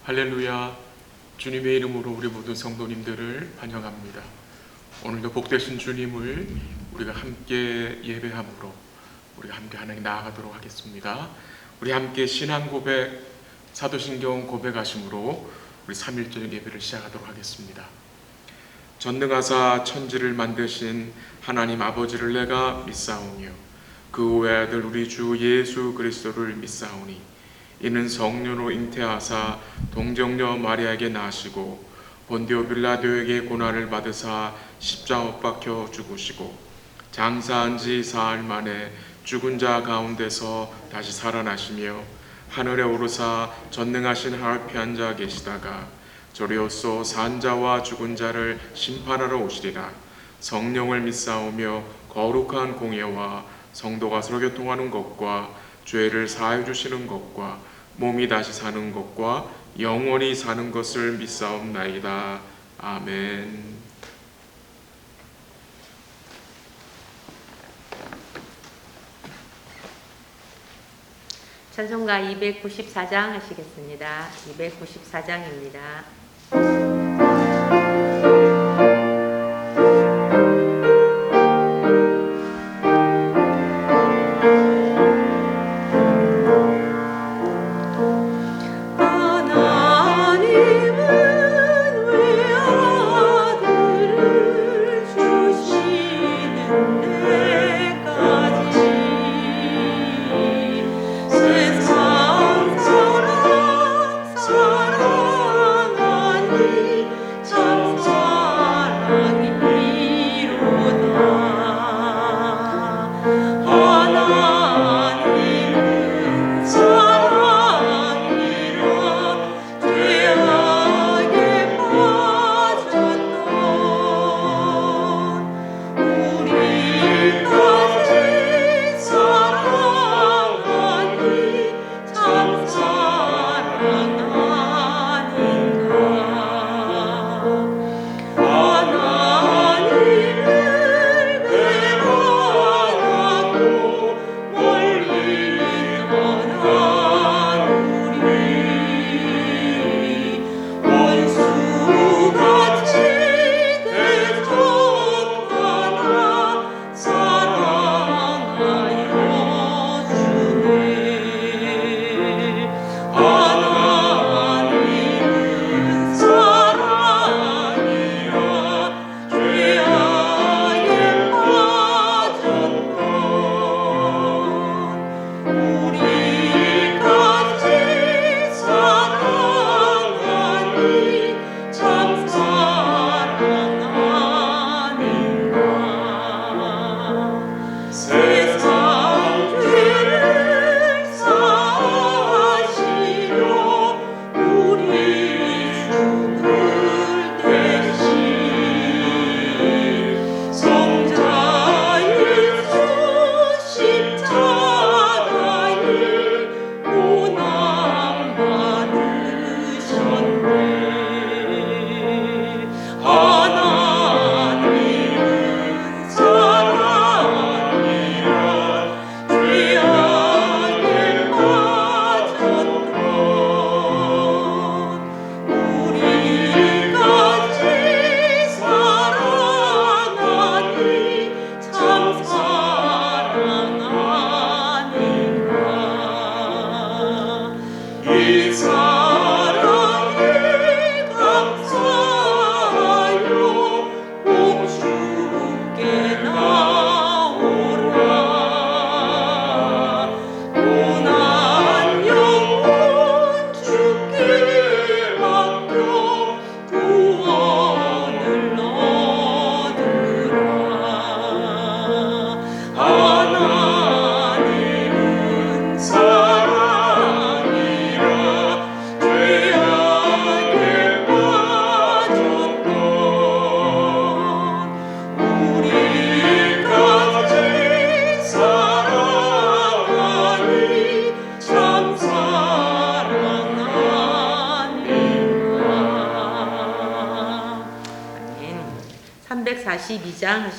할렐루야. 주님의 이름으로 우리 모든 성도님들을 환영합니다. 오늘도 복되신 주님을 우리가 함께 예배함으로 우리가 함께 하나님 나아가도록 하겠습니다. 우리 함께 신앙 고백, 사도신경 고백하심으로 우리 3일절 예배를 시작하도록 하겠습니다. 전능하사 천지를 만드신 하나님 아버지를 내가 믿사오며 그 외아들 우리 주 예수 그리스도를 믿사오니 이는 성령으로 잉태하사 동정녀 마리아에게 나시고 본디오 빌라도에게 고난을 받으사 십자가 못 박혀 죽으시고 장사한 지 사흘 만에 죽은 자 가운데서 다시 살아나시며 하늘에 오르사 전능하신 하늘 편 앉아 계시다가 저리오소 산 자와 죽은 자를 심판하러 오시리라. 성령을 믿사오며 거룩한 공예와 성도가 서로 교통하는 것과 죄를 사하여 주시는 것과 몸이 다시 사는 것과 영원히 사는 것을 믿사옵나이다. 아멘. 찬송가 294장 하시겠습니다. 294장입니다.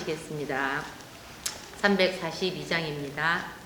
하시겠습니다. 342장입니다.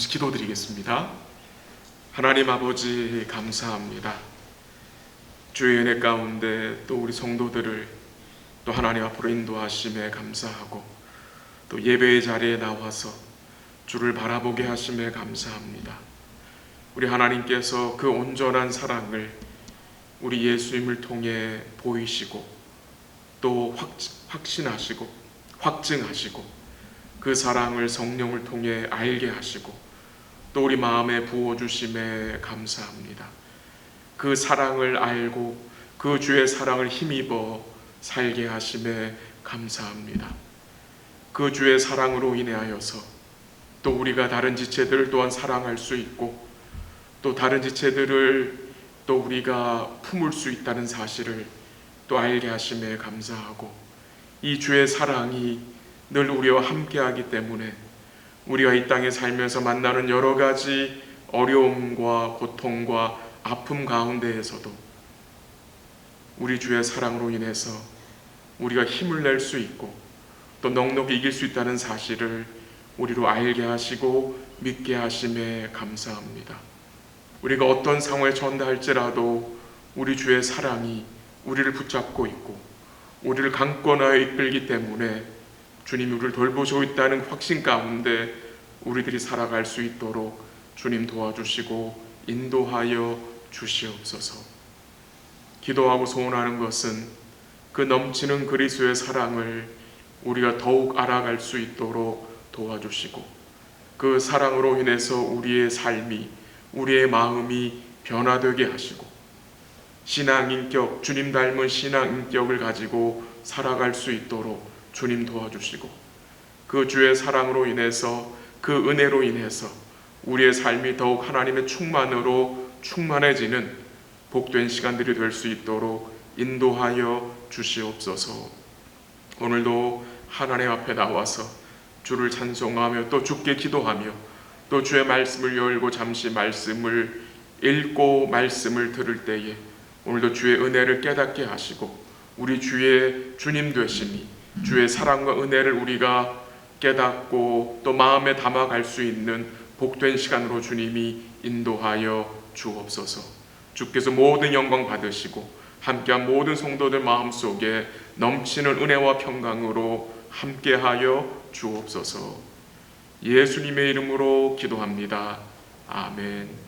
잠시 기도드리겠습니다. 하나님 아버지 감사합니다. 주의 은혜 가운데 또 우리 성도들을 또 하나님 앞으로 인도하심에 감사하고 또 예배의 자리에 나와서 주를 바라보게 하심에 감사합니다. 우리 하나님께서 그 온전한 사랑을 우리 예수님을 통해 보이시고 또 확신하시고 확증하시고 그 사랑을 성령을 통해 알게 하시고 또 우리 마음에 부어주심에 감사합니다. 그 사랑을 알고 그 주의 사랑을 힘입어 살게 하심에 감사합니다. 그 주의 사랑으로 인하여서 또 우리가 다른 지체들을 또한 사랑할 수 있고 또 다른 지체들을 또 우리가 품을 수 있다는 사실을 또 알게 하심에 감사하고 이 주의 사랑이 늘 우리와 함께하기 때문에 우리가 이 땅에 살면서 만나는 여러 가지 어려움과 고통과 아픔 가운데에서도 우리 주의 사랑으로 인해서 우리가 힘을 낼 수 있고 또 넉넉히 이길 수 있다는 사실을 우리로 알게 하시고 믿게 하심에 감사합니다. 우리가 어떤 상황에 처한할지라도 우리 주의 사랑이 우리를 붙잡고 있고 우리를 강권하여 이끌기 때문에 주님이 우리를 돌보시고 있다는 확신 가운데 우리들이 살아갈 수 있도록 주님 도와주시고 인도하여 주시옵소서. 기도하고 소원하는 것은 그 넘치는 그리스도의 사랑을 우리가 더욱 알아갈 수 있도록 도와주시고 그 사랑으로 인해서 우리의 삶이 우리의 마음이 변화되게 하시고 신앙인격, 주님 닮은 신앙인격을 가지고 살아갈 수 있도록 주님 도와주시고 그 주의 사랑으로 인해서 그 은혜로 인해서 우리의 삶이 더욱 하나님의 충만으로 충만해지는 복된 시간들이 될 수 있도록 인도하여 주시옵소서. 오늘도 하나님 앞에 나와서 주를 찬송하며 또 주께 기도하며 또 주의 말씀을 열고 잠시 말씀을 읽고 말씀을 들을 때에 오늘도 주의 은혜를 깨닫게 하시고 우리 주의 주님 되심이 주의 사랑과 은혜를 우리가 깨닫고 또 마음에 담아갈 수 있는 복된 시간으로 주님이 인도하여 주옵소서. 주께서 모든 영광 받으시고 함께한 모든 성도들 마음속에 넘치는 은혜와 평강으로 함께하여 주옵소서. 예수님의 이름으로 기도합니다. 아멘.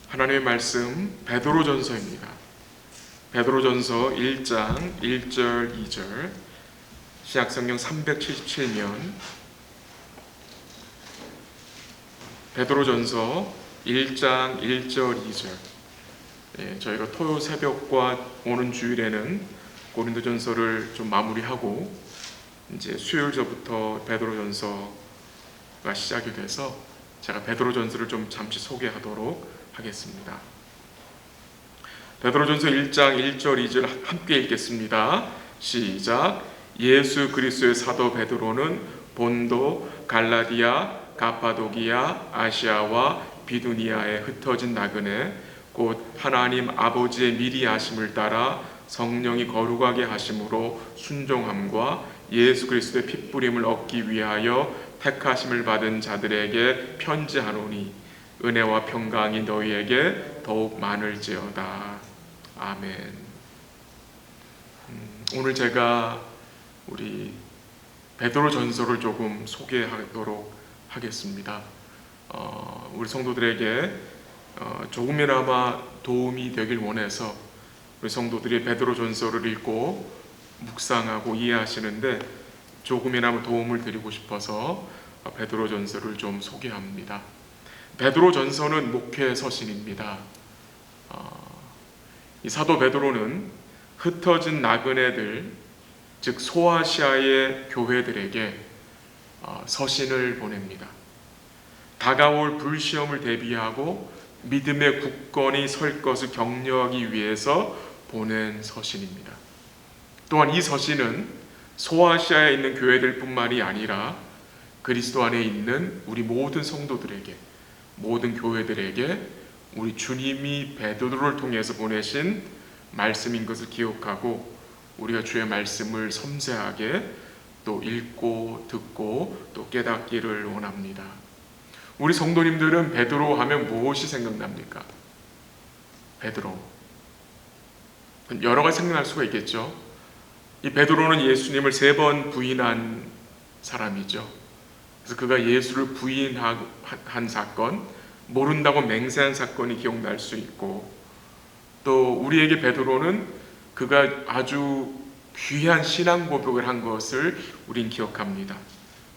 하나님의 말씀 베드로전서입니다. 베드로전서 1장 1절 2절 신약성경 377면 베드로전서 1장 1절 2절 저희가 토요 새벽과 오는 주일에는 고린도전서를 좀 마무리하고 이제 수요일서부터 베드로전서가 시작이 돼서 제가 베드로전서를 좀 잠시 소개하도록 하겠습니다. 베드로전서 1장 1절 2절 함께 읽겠습니다. 시작. 예수 그리스도의 사도 베드로는 본도, 갈라디아, 가파도기아, 아시아와 비두니아에 흩어진 나그네 곧 하나님 아버지의 미리 하심을 따라 성령이 거룩하게 하심으로 순종함과 예수 그리스도의 핏부림을 얻기 위하여 택하심을 받은 자들에게 편지하노니 은혜와 평강이 너희에게 더욱 많을지어다. 아멘. 오늘 제가 우리 베드로전서를 조금 소개하도록 하겠습니다. 우리 성도들에게 조금이나마 도움이 되길 원해서 우리 성도들이 베드로전서를 읽고 묵상하고 이해하시는데 조금이나마 도움을 드리고 싶어서 베드로전서를 좀 소개합니다. 베드로전서는 목회 서신입니다. 이 사도 베드로는 흩어진 나그네들, 즉 소아시아의 교회들에게 서신을 보냅니다. 다가올 불시험을 대비하고 믿음의 굳건히 설 것을 격려하기 위해서 보낸 서신입니다. 또한 이 서신은 소아시아에 있는 교회들 뿐만이 아니라 그리스도 안에 있는 우리 모든 성도들에게, 모든 교회들에게 우리 주님이 베드로를 통해서 보내신 말씀인 것을 기억하고 우리가 주의 말씀을 섬세하게 또 읽고 듣고 또 깨닫기를 원합니다. 우리 성도님들은 베드로 하면 무엇이 생각납니까? 베드로. 여러 가지 생각날 수가 있겠죠. 이 베드로는 예수님을 3번 부인한 사람이죠. 그래서 그가 예수를 부인한 사건, 모른다고 맹세한 사건이 기억날 수 있고, 또 우리에게 베드로는 그가 아주 귀한 신앙 고백을 한 것을 우린 기억합니다.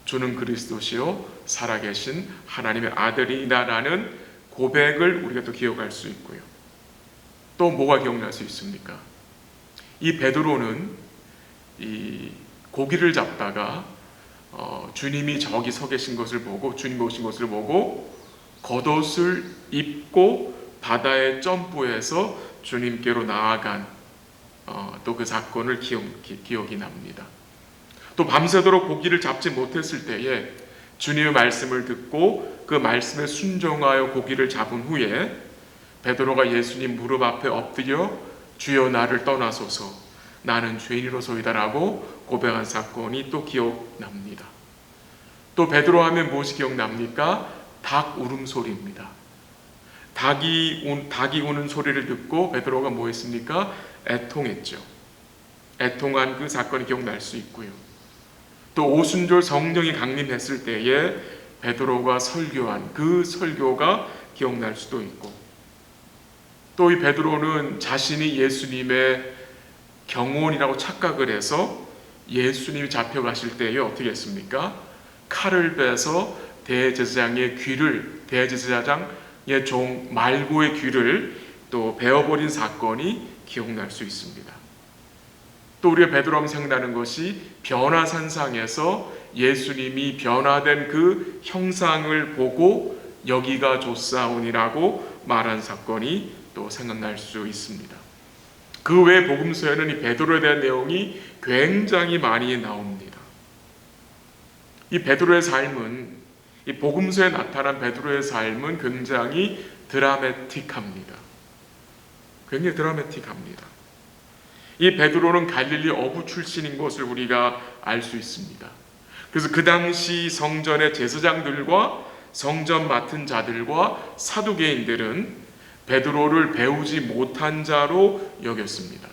주는 그리스도시요 살아계신 하나님의 아들이다라는 고백을 우리가 또 기억할 수 있고요. 또 뭐가 기억날 수 있습니까? 이 베드로는 이 고기를 잡다가 주님이 저기 서 계신 것을 보고, 주님이 오신 것을 보고 겉옷을 입고 바다에 점프해서 주님께로 나아간 또 그 사건을 기억이 납니다. 또 밤새도록 고기를 잡지 못했을 때에 주님의 말씀을 듣고 그 말씀에 순종하여 고기를 잡은 후에 베드로가 예수님 무릎 앞에 엎드려 주여 나를 떠나소서 나는 죄인으로소이다라고 고백한 사건이 또 기억납니다. 또 베드로 하면 무엇이 기억납니까? 닭 울음소리입니다. 닭이 우는 소리를 듣고 베드로가 뭐 했습니까? 애통했죠. 애통한 그 사건이 기억날 수 있고요. 또 오순절 성령이 강림했을 때에 베드로가 설교한 그 설교가 기억날 수도 있고, 또 이 베드로는 자신이 예수님의 경호원이라고 착각을 해서 예수님이 잡혀가실 때에 어떻게 했습니까? 칼을 빼서 대제사장의 종 말고의 귀를 또 베어버린 사건이 기억날 수 있습니다. 또 우리가 베드로하면 생각나는 것이 변화산상에서 예수님이 변화된 그 형상을 보고 여기가 좋사오니라고 말한 사건이 또 생각날 수 있습니다. 그 외 복음서에는 이 베드로에 대한 내용이 굉장히 많이 나옵니다. 이 베드로의 삶은, 이 복음서에 나타난 베드로의 삶은 굉장히 드라마틱합니다. 굉장히 드라마틱합니다. 이 베드로는 갈릴리 어부 출신인 것을 우리가 알 수 있습니다. 그래서 그 당시 성전의 제사장들과 성전 맡은 자들과 사두개인들은 베드로를 배우지 못한 자로 여겼습니다.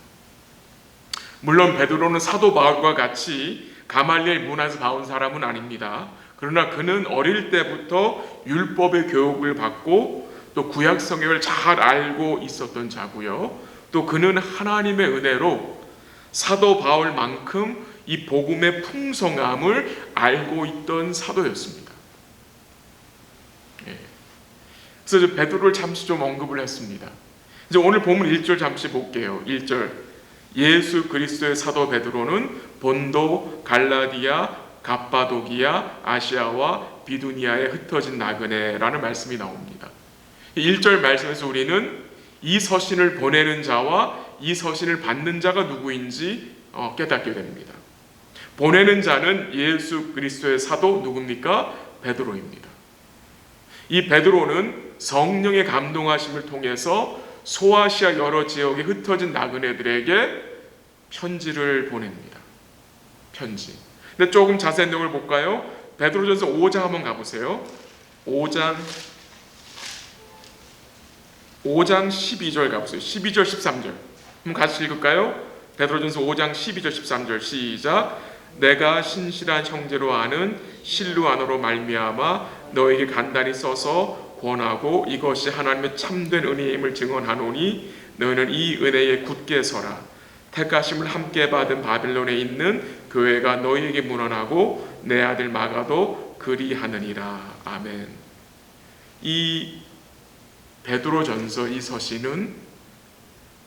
물론 베드로는 사도 바울과 같이 가말리엘 문화에서 나온 사람은 아닙니다. 그러나 그는 어릴 때부터 율법의 교육을 받고 또 구약 성경을 잘 알고 있었던 자고요. 또 그는 하나님의 은혜로 사도 바울만큼 이 복음의 풍성함을 알고 있던 사도였습니다. 그래서 베드로를 잠시 좀 언급을 했습니다. 이제 오늘 본문 1절 잠시 볼게요. 1절 예수 그리스도의 사도 베드로는 본도, 갈라디아, 갑바도기아, 아시아와 비두니아에 흩어진 나그네라는 말씀이 나옵니다. 1절 말씀에서 우리는 이 서신을 보내는 자와 이 서신을 받는 자가 누구인지 깨닫게 됩니다. 보내는 자는 예수 그리스도의 사도 누굽니까? 베드로입니다. 이 베드로는 성령의 감동하심을 통해서 소아시아 여러 지역에 흩어진 나그네들에게 편지를 보냅니다. 편지. 근데 조금 자세한 내용을 볼까요? 베드로전서 5장 한번 가보세요. 5장 12절 가보세요. 12절 13절 한번 같이 읽을까요? 베드로전서 5장 12절 13절 시작. 내가 신실한 형제로 아는 실루아노로 말미암아 너에게 간단히 써서 권하고 이것이 하나님의 참된 은혜임을 증언하노니 너희는 이 은혜에 굳게 서라. 택하심을 함께 받은 바빌론에 있는 교회가 너희에게 문안하고 내 아들 마가도 그리하느니라. 아멘. 이 베드로전서 이 서신은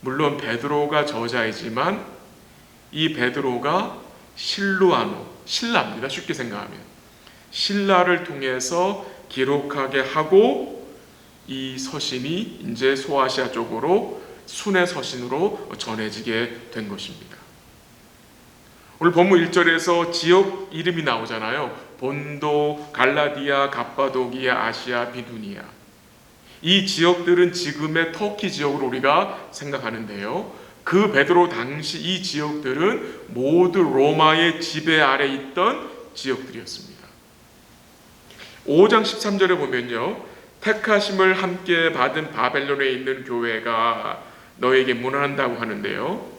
물론 베드로가 저자이지만 이 베드로가 실루아노, 신라입니다. 쉽게 생각하면 신라를 통해서 기록하게 하고 이 서신이 이제 소아시아 쪽으로 순회 서신으로 전해지게 된 것입니다. 오늘 본문 1절에서 지역 이름이 나오잖아요. 본도, 갈라디아, 갑바도기아, 아시아, 비두니아. 이 지역들은 지금의 터키 지역으로 우리가 생각하는데요. 그 베드로 당시 이 지역들은 모두 로마의 지배 아래 있던 지역들이었습니다. 5장 13절에 보면요, 택하심을 함께 받은 바벨론에 있는 교회가 너에게 문안한다고 하는데요.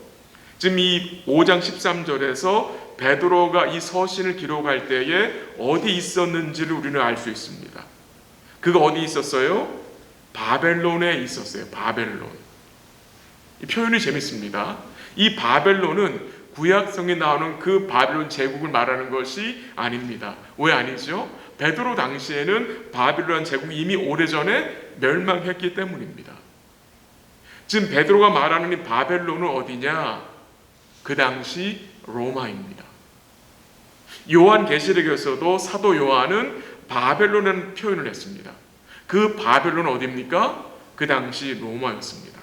지금 이 5장 13절에서 베드로가 이 서신을 기록할 때에 어디 있었는지를 우리는 알 수 있습니다. 그가 어디 있었어요? 바벨론에 있었어요. 바벨론. 이 표현이 재밌습니다. 이 바벨론은 구약성에 나오는 그 바벨론 제국을 말하는 것이 아닙니다. 왜 아니죠? 베드로 당시에는 바빌론 제국이 이미 오래전에 멸망했기 때문입니다. 지금 베드로가 말하는 이 바벨론은 어디냐? 그 당시 로마입니다. 요한계시록에서도 사도 요한은 바벨론이라는 표현을 했습니다. 그 바벨론은 어디입니까? 그 당시 로마였습니다.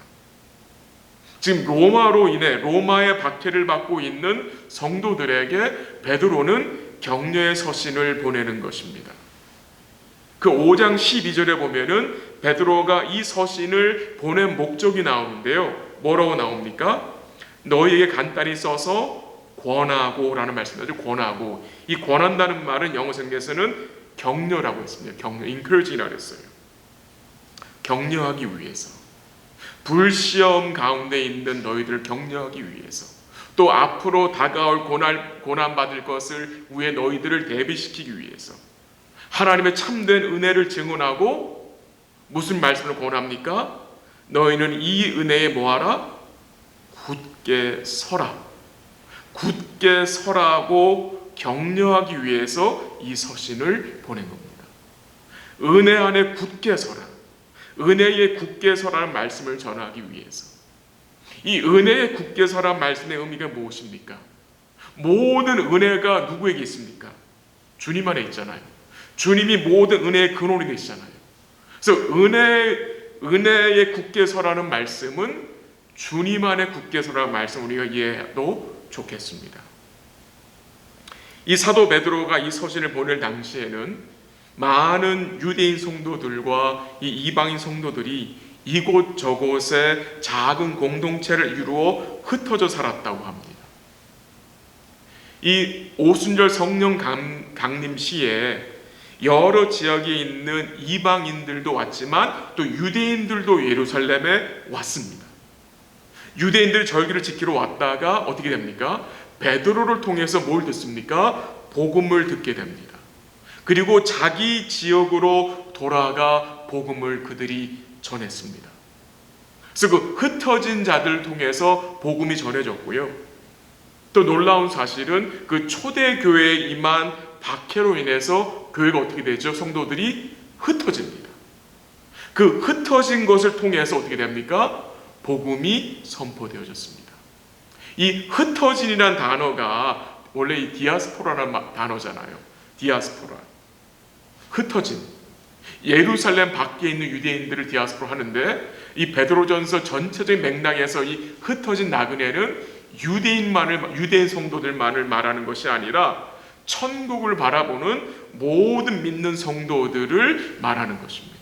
지금 로마로 인해 로마의 박해를 받고 있는 성도들에게 베드로는 격려의 서신을 보내는 것입니다. 그 5장 12절에 보면은 베드로가 이 서신을 보낸 목적이 나오는데요. 뭐라고 나옵니까? 너희에게 간단히 써서 권하고 라는 말씀이죠. 권하고. 이 권한다는 말은 영어 성경에서는 격려라고 했습니다. 격려, encourage라고 했어요. 격려하기 위해서. 불시험 가운데 있는 너희들을 격려하기 위해서. 또 앞으로 다가올 고난받을 것을 위해 너희들을 대비시키기 위해서. 하나님의 참된 은혜를 증언하고 무슨 말씀을 권합니까? 너희는 이 은혜에 뭐하라? 굳게 서라. 굳게 서라고 격려하기 위해서 이 서신을 보낸 겁니다. 은혜 안에 굳게 서라. 은혜에 굳게 서라는 말씀을 전하기 위해서. 이 은혜에 굳게 서라는 말씀의 의미가 무엇입니까? 모든 은혜가 누구에게 있습니까? 주님 안에 있잖아요. 주님이 모든 은혜의 근원이 되시잖아요. 그래서 은혜에 굳게 서라는 말씀은 주님 안에 굳게 서라는 말씀 우리가 이해해도 좋겠습니다. 이 사도 베드로가 이 서신을 보낼 당시에는 많은 유대인 성도들과 이 이방인 성도들이 이곳저곳에 작은 공동체를 이루어 흩어져 살았다고 합니다. 이 오순절 성령 강림 시에 여러 지역에 있는 이방인들도 왔지만 또 유대인들도 예루살렘에 왔습니다. 유대인들 절기를 지키러 왔다가 어떻게 됩니까? 베드로를 통해서 뭘 듣습니까? 복음을 듣게 됩니다. 그리고 자기 지역으로 돌아가 복음을 그들이 전했습니다. 그래서 그 흩어진 자들을 통해서 복음이 전해졌고요. 또 놀라운 사실은 그 초대교회에 임한 박해로 인해서 교회가 어떻게 되죠? 성도들이 흩어집니다. 그 흩어진 것을 통해서 어떻게 됩니까? 복음이 선포되어졌습니다. 이 흩어진이라는 단어가 원래 이 디아스포라라는 단어잖아요. 디아스포라. 흩어진. 예루살렘 밖에 있는 유대인들을 디아스포라 하는데 이 베드로전서 전체적인 맥락에서 이 흩어진 나그네는 유대인 성도들만을 말하는 것이 아니라 천국을 바라보는 모든 믿는 성도들을 말하는 것입니다.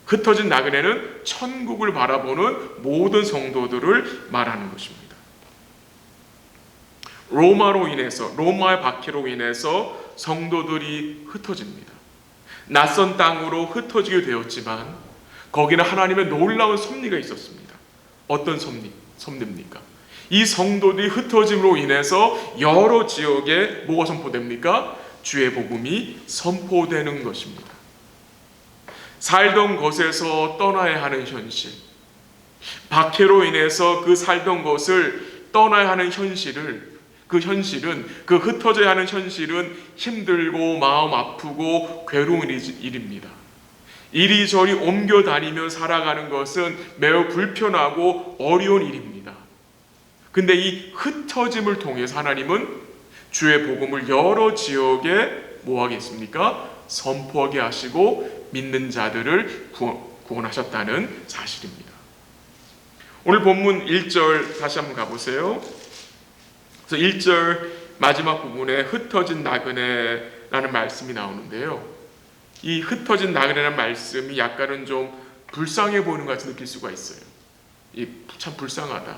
흩어진 나그네는 천국을 바라보는 모든 성도들을 말하는 것입니다. 로마의 박해로 인해서 성도들이 흩어집니다. 낯선 땅으로 흩어지게 되었지만 거기는 하나님의 놀라운 섭리가 있었습니다. 어떤 섭리입니까? 이 성도들이 흩어짐으로 인해서 여러 지역에 뭐가 선포됩니까? 주의 복음이 선포되는 것입니다. 살던 곳에서 떠나야 하는 현실, 박해로 인해서 그 살던 곳을 떠나야 하는 그 흩어져야 하는 현실은 힘들고 마음 아프고 괴로운 일입니다. 이리저리 옮겨 다니며 살아가는 것은 매우 불편하고 어려운 일입니다. 근데 이 흩어짐을 통해서 하나님은 주의 복음을 여러 지역에 뭐 하겠습니까? 선포하게 하시고 믿는 자들을 구원하셨다는 사실입니다. 오늘 본문 1절 다시 한번 가보세요. 그래서 1절 마지막 부분에 흩어진 나그네라는 말씀이 나오는데요. 이 흩어진 나그네라는 말씀이 약간은 좀 불쌍해 보이는 것 같이 느낄 수가 있어요. 참 불쌍하다.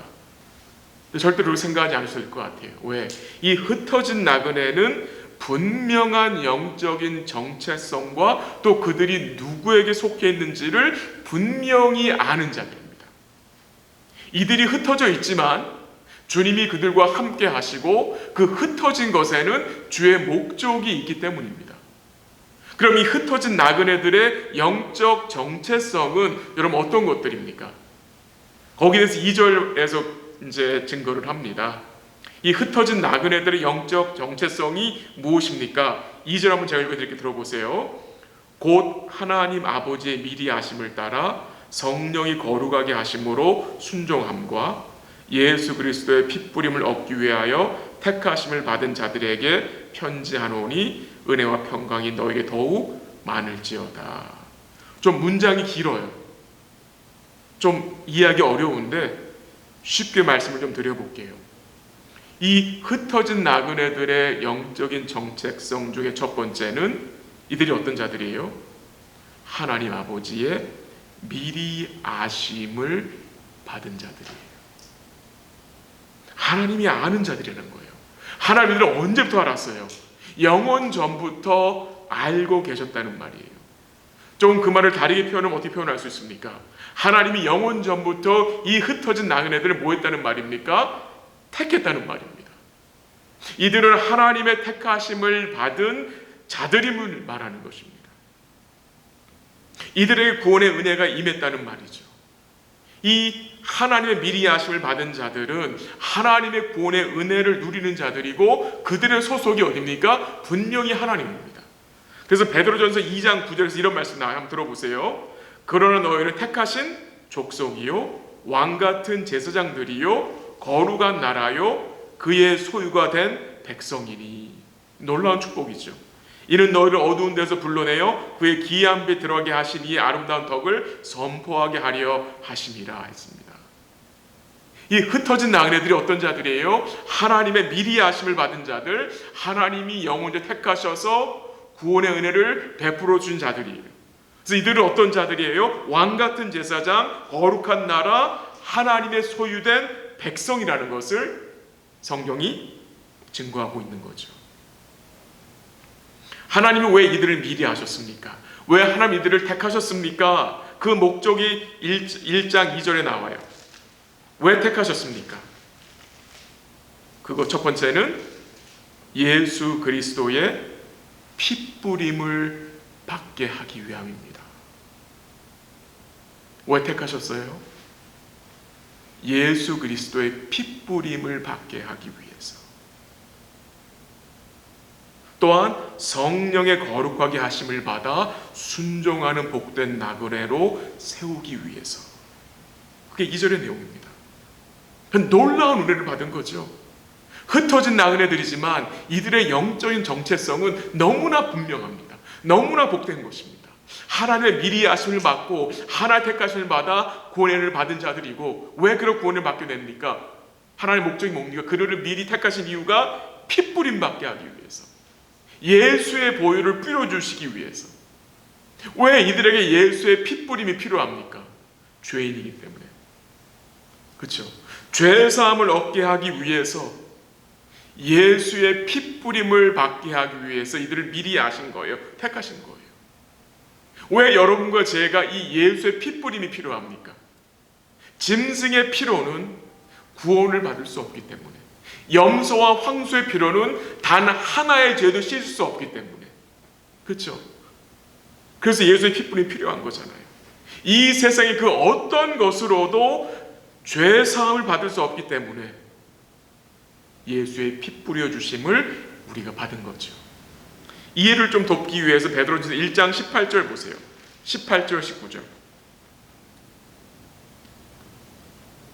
절대로 그렇게 생각하지 않으셔도 될 것 같아요. 왜? 이 흩어진 나그네는 분명한 영적인 정체성과 또 그들이 누구에게 속해 있는지를 분명히 아는 자들입니다. 이들이 흩어져 있지만 주님이 그들과 함께 하시고 그 흩어진 것에는 주의 목적이 있기 때문입니다. 그럼 이 흩어진 나그네들의 영적 정체성은 여러분 어떤 것들입니까? 거기에 대해서 2절에서 이제 증거를 합니다. 이 흩어진 나그네들의 영적 정체성이 무엇입니까? 2절 한번 제가 읽어드릴게요. 들어보세요. 곧 하나님 아버지의 미리 아심을 따라 성령이 거룩하게 하심으로 순종함과 예수 그리스도의 핏부림을 얻기 위하여 택하심을 받은 자들에게 편지하노니 은혜와 평강이 너에게 더욱 많을지어다. 좀 문장이 길어요. 좀 이해하기 어려운데 쉽게 말씀을 좀 드려볼게요. 이 흩어진 나그네들의 영적인 정체성 중에 첫 번째는 이들이 어떤 자들이에요? 하나님 아버지의 미리 아심을 받은 자들이에요. 하나님이 아는 자들이라는 거예요. 하나님을 언제부터 알았어요? 영원 전부터 알고 계셨다는 말이에요. 좀 그 말을 다르게 표현하면 어떻게 표현할 수 있습니까? 하나님이 영원 전부터 이 흩어진 나그네들을 뭐 했다는 말입니까? 택했다는 말입니다. 이들은 하나님의 택하심을 받은 자들임을 말하는 것입니다. 이들에게 구원의 은혜가 임했다는 말이죠. 이 하나님의 미리 아심을 받은 자들은 하나님의 구원의 은혜를 누리는 자들이고 그들의 소속이 어디입니까? 분명히 하나님입니다. 그래서 베드로전서 2장 9절에서 이런 말씀 나와요. 한번 들어보세요. 그러나 너희는 택하신 족속이요 왕같은 제사장들이요 거룩한 나라요 그의 소유가 된 백성이니. 놀라운 축복이죠. 이는 너희를 어두운 데서 불러내어 그의 기이한 빛 들어가게 하신 이의 아름다운 덕을 선포하게 하려 하심이라 했습니다. 이 흩어진 나그네들이 어떤 자들이에요? 하나님의 미리 아심을 받은 자들, 하나님이 영원히 택하셔서 구원의 은혜를 베풀어 준 자들이에요. 그래서 이들은 어떤 자들이에요? 왕같은 제사장, 거룩한 나라, 하나님의 소유된 백성이라는 것을 성경이 증거하고 있는 거죠. 하나님이 왜 이들을 미리 하셨습니까? 왜 하나님 이들을 택하셨습니까? 그 목적이 1장 2절에 나와요. 왜 택하셨습니까? 그거 첫 번째는 예수 그리스도의 핏부림을 받게 하기 위함입니다. 왜 택하셨어요? 예수 그리스도의 핏부림을 받게 하기 위해서. 또한 성령의 거룩하게 하심을 받아 순종하는 복된 나그네로 세우기 위해서. 그게 2절의 내용입니다. 놀라운 은혜를 받은 거죠. 흩어진 나그네들이지만 이들의 영적인 정체성은 너무나 분명합니다. 너무나 복된 것입니다. 하나님의 미리 아심을 받고 하나님의 택하심을 받아 구원을 받은 자들이고, 왜 그런 구원을 받게 됩니까? 하나님의 목적이 뭡니까? 그들을 미리 택하신 이유가 핏부림 받게 하기 위해서, 예수의 보혈을 뿌려주시기 위해서. 왜 이들에게 예수의 핏부림이 필요합니까? 죄인이기 때문에. 그렇죠? 죄사함을 얻게 하기 위해서, 예수의 핏부림을 받게 하기 위해서 이들을 미리 아신 거예요. 택하신 거예요. 왜 여러분과 제가 이 예수의 핏부림이 필요합니까? 짐승의 피로는 구원을 받을 수 없기 때문에, 염소와 황소의 피로는 단 하나의 죄도 씻을 수 없기 때문에. 그렇죠? 그래서 예수의 핏부림이 필요한 거잖아요. 이 세상의 그 어떤 것으로도 죄 사함을 받을 수 없기 때문에 예수의 피 뿌려 주심을 우리가 받은 거죠. 이해를 좀 돕기 위해서 베드로전서 1장 18절 보세요. 18절 19절.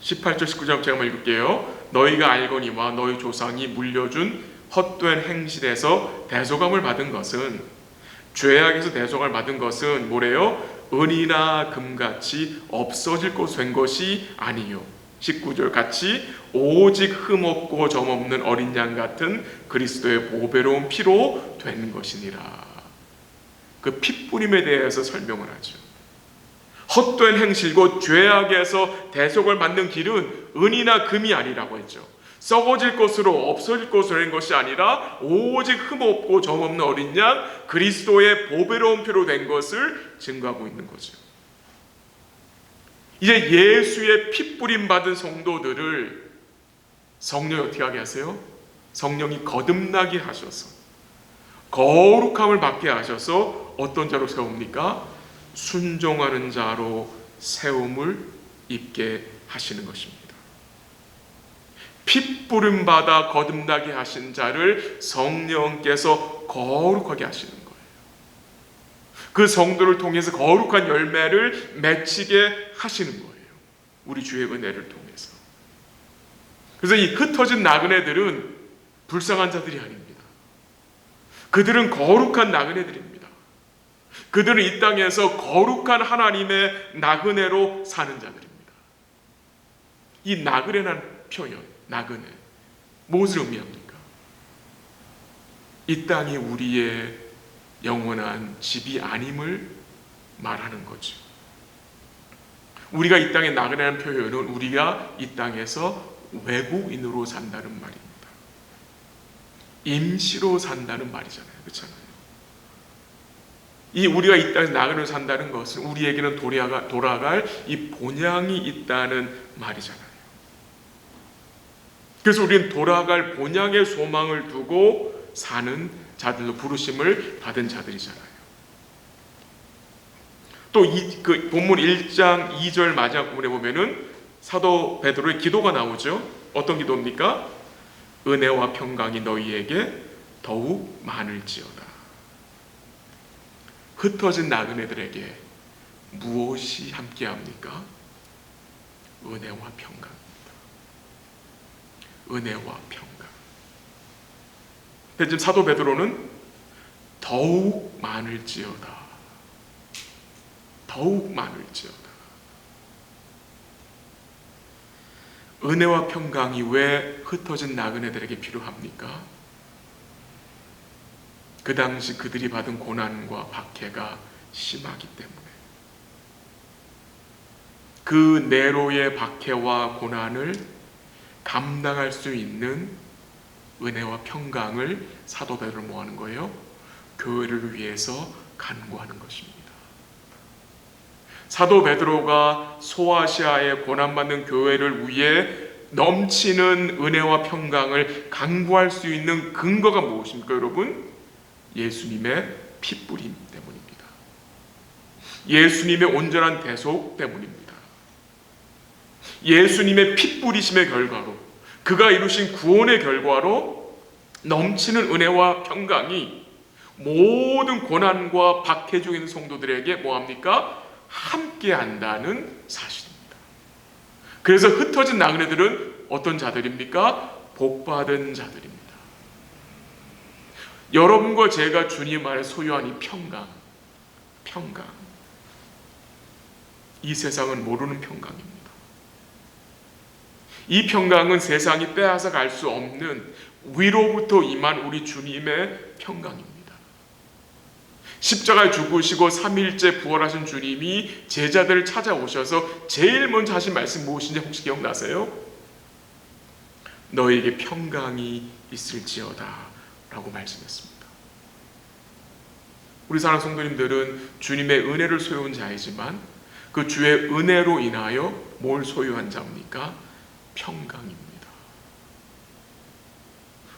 18절 19절 제가 한번 읽을게요. 너희가 알거니와 너희 조상이 물려준 헛된 행실에서 대속함을 받은 것은 죄악에서 대속을 받은 것은 뭐래요? 은이나 금같이 없어질 것으로 된 것이 아니요. 19절 같이 오직 흠없고 점없는 어린 양 같은 그리스도의 보배로운 피로 된 것이니라. 그 핏뿌림에 대해서 설명을 하죠. 헛된 행실 곧 죄악에서 대속을 받는 길은 은이나 금이 아니라고 했죠. 썩어질 것으로 없어질 것으로 된 것이 아니라 오직 흠없고 점없는 어린 양 그리스도의 보배로운 피로 된 것을 증거하고 있는 거죠. 이제 예수의 핏뿌림 받은 성도들을 성령이 어떻게 하게 하세요? 성령이 거듭나게 하셔서 거룩함을 받게 하셔서 어떤 자로 세웁니까? 순종하는 자로 세움을 입게 하시는 것입니다. 핏부림 받아 거듭나게 하신 자를 성령께서 거룩하게 하시는 거예요. 그 성도를 통해서 거룩한 열매를 맺히게 하시는 거예요. 우리 주의 은혜를 통해서. 그래서 이 흩어진 나그네들은 불쌍한 자들이 아닙니다. 그들은 거룩한 나그네들입니다. 그들은 이 땅에서 거룩한 하나님의 나그네로 사는 자들입니다. 이 나그네라는 표현, 나그네, 무엇을 의미합니까? 이 땅이 우리의 영원한 집이 아님을 말하는 거죠. 우리가 이 땅에 나그네라는 표현은 우리가 이 땅에서 외국인으로 산다는 말입니다. 임시로 산다는 말이잖아요. 그렇잖아요. 이 우리가 이 땅에서 나그네로 산다는 것은 우리에게는 돌아갈 이 본향이 있다는 말이잖아요. 그래서 우리는 돌아갈 본향의 소망을 두고 사는 자들로 부르심을 받은 자들이잖아요. 또 그 본문 1장 2절 마지막 부분에 보면은 사도 베드로의 기도가 나오죠. 어떤 기도입니까? 은혜와 평강이 너희에게 더욱 많을지어다. 흩어진 나그네들에게 무엇이 함께합니까? 은혜와 평강입니다. 은혜와 평강. 근데 지금 사도 베드로는 더욱 많을지어다. 더욱 많을지어다. 은혜와 평강이 왜 흩어진 나그네들에게 필요합니까? 그 당시 그들이 받은 고난과 박해가 심하기 때문에 그 네로의 박해와 고난을 감당할 수 있는 은혜와 평강을 사도 베드로를 뭐하는 거예요? 교회를 위해서 간구하는 것입니다. 사도 베드로가 소아시아에 고난받는 교회를 위해 넘치는 은혜와 평강을 간구할 수 있는 근거가 무엇입니까, 여러분? 예수님의 핏뿌림 때문입니다. 예수님의 온전한 대속 때문입니다. 예수님의 핏뿌리심의 결과로, 그가 이루신 구원의 결과로 넘치는 은혜와 평강이 모든 고난과 박해 중에 있는 성도들에게 뭐합니까? 함께 한다는 사실입니다. 그래서 흩어진 나그네들은 어떤 자들입니까? 복받은 자들입니다. 여러분과 제가 주님 안에 소유한 이 평강, 이 세상은 모르는 평강입니다. 이 평강은 세상이 빼앗아 갈 수 없는 위로부터 임한 우리 주님의 평강입니다. 십자가에 죽으시고 3일째 부활하신 주님이 제자들을 찾아오셔서 제일 먼저 하신 말씀 무엇인지 혹시 기억나세요? 너에게 평강이 있을지어다 라고 말씀했습니다. 우리 사랑하는 성도님들은 주님의 은혜를 소유한 자이지만 그 주의 은혜로 인하여 뭘 소유한 자입니까? 평강입니다.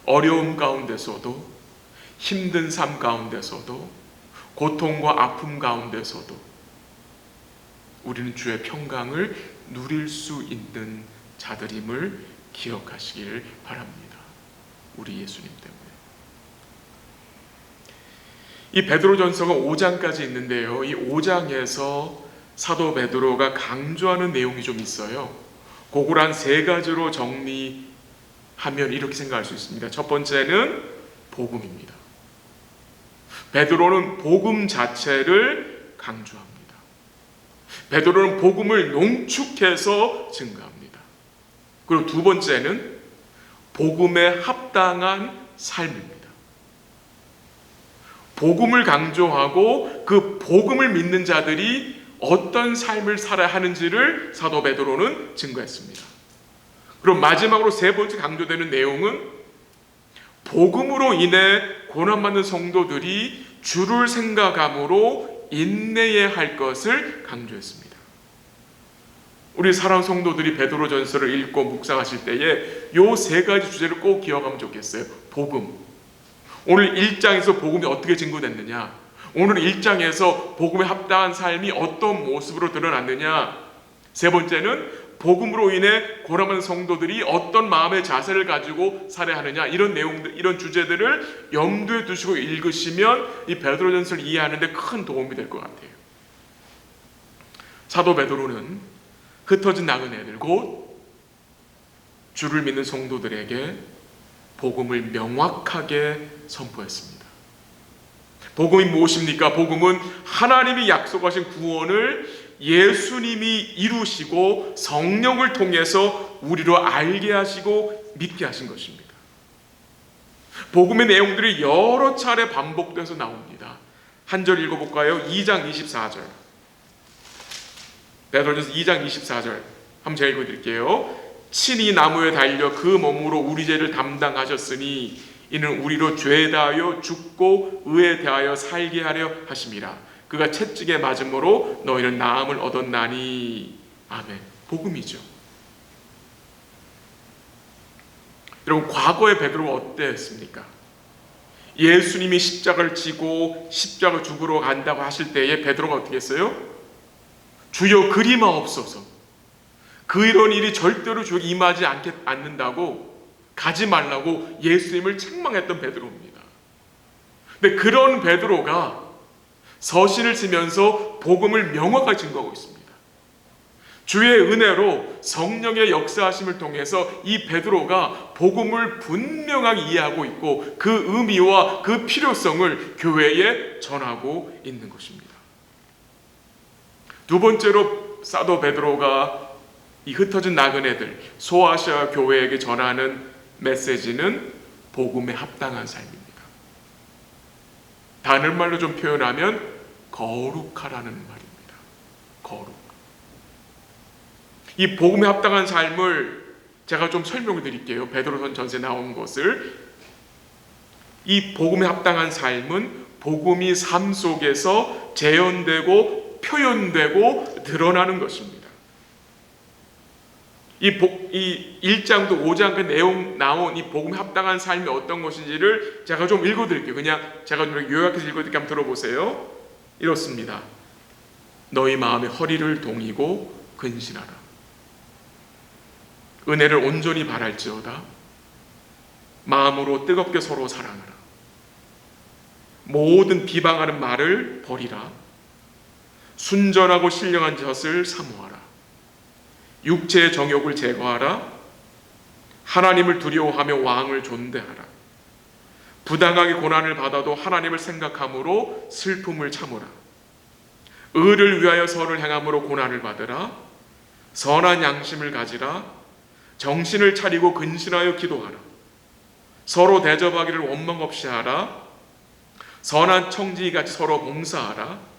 어려움 가운데서도, 힘든 삶 가운데서도, 고통과 아픔 가운데서도 우리는 주의 평강을 누릴 수 있는 자들임을 기억하시길 바랍니다. 우리 예수님 때문에. 이 베드로전서가 5장까지 있는데요. 이 5장에서 사도 베드로가 강조하는 내용이 좀 있어요. 그걸 한 3가지로 정리하면 이렇게 생각할 수 있습니다. 첫 번째는 복음입니다. 베드로는 복음 자체를 강조합니다. 베드로는 복음을 농축해서 증거합니다. 그리고 두 번째는 복음에 합당한 삶입니다. 복음을 강조하고 그 복음을 믿는 자들이 어떤 삶을 살아야 하는지를 사도 베드로는 증거했습니다. 그럼 마지막으로 세 번째 강조되는 내용은 복음으로 인해 고난받는 성도들이 주를 생각함으로 인내해야 할 것을 강조했습니다. 우리 사랑하는 성도들이 베드로전서를 읽고 묵상하실 때에 요 세 가지 주제를 꼭 기억하면 좋겠어요. 복음. 오늘 1장에서 복음이 어떻게 증거됐느냐, 오늘 1장에서 복음에 합당한 삶이 어떤 모습으로 드러났느냐, 세 번째는 복음으로 인해 고난받는 성도들이 어떤 마음의 자세를 가지고 살아야 하느냐, 이런 내용들, 이런 주제들을 염두에 두시고 읽으시면 이 베드로전서를 이해하는 데 큰 도움이 될 것 같아요. 사도 베드로는 흩어진 나그네들, 곧 주를 믿는 성도들에게 복음을 명확하게 선포했습니다. 복음이 무엇입니까? 복음은 하나님이 약속하신 구원을 예수님이 이루시고 성령을 통해서 우리로 알게 하시고 믿게 하신 것입니다. 복음의 내용들이 여러 차례 반복돼서 나옵니다. 한 절 읽어볼까요? 2장 24절. 베드로전서 2장 24절 한번 제가 읽어드릴게요. 친히 나무에 달려 그 몸으로 우리 죄를 담당하셨으니 이는 우리로 죄에 대하여 죽고 의에 대하여 살게 하려 하심이라. 그가 채찍에 맞음으로 너희는 나음을 얻었나니. 아멘. 복음이죠. 여러분, 과거의 베드로가 어땠습니까? 예수님이 십자가를 지고 십자가 죽으러 간다고 하실 때에 베드로가 어떻게 했어요? 주여 그리마옵소서. 그 이런 일이 절대로 주에게 임하지 않는다고, 가지 말라고 예수님을 책망했던 베드로입니다. 근데 그런 베드로가 서신을 쓰면서 복음을 명확하게 증거하고 있습니다. 주의 은혜로 성령의 역사하심을 통해서 이 베드로가 복음을 분명하게 이해하고 있고 그 의미와 그 필요성을 교회에 전하고 있는 것입니다. 두 번째로 사도 베드로가 이 흩어진 나그네들, 소아시아 교회에게 전하는 메시지는 복음에 합당한 삶입니다. 다른 말로 좀 표현하면 거룩하라는 말입니다. 거룩. 이 복음에 합당한 삶을 제가 좀 설명을 드릴게요. 베드로전 전서에 나온 것을. 이 복음에 합당한 삶은 복음이 삶 속에서 재현되고 표현되고 드러나는 것입니다. 이 1장도 5장 그 내용 나온 이 복음에 합당한 삶이 어떤 것인지를 제가 좀 읽어드릴게요. 그냥 제가 좀 요약해서 읽어드릴게요. 한번 들어보세요. 이렇습니다. 너희 마음에 허리를 동이고 근신하라. 은혜를 온전히 바랄지어다. 마음으로 뜨겁게 서로 사랑하라. 모든 비방하는 말을 버리라. 순전하고 신령한 것을 사모하라. 육체의 정욕을 제거하라. 하나님을 두려워하며 왕을 존대하라. 부당하게 고난을 받아도 하나님을 생각함으로 슬픔을 참으라. 의를 위하여 선을 행함으로 고난을 받으라. 선한 양심을 가지라. 정신을 차리고 근신하여 기도하라. 서로 대접하기를 원망 없이 하라. 선한 청지기같이 서로 봉사하라.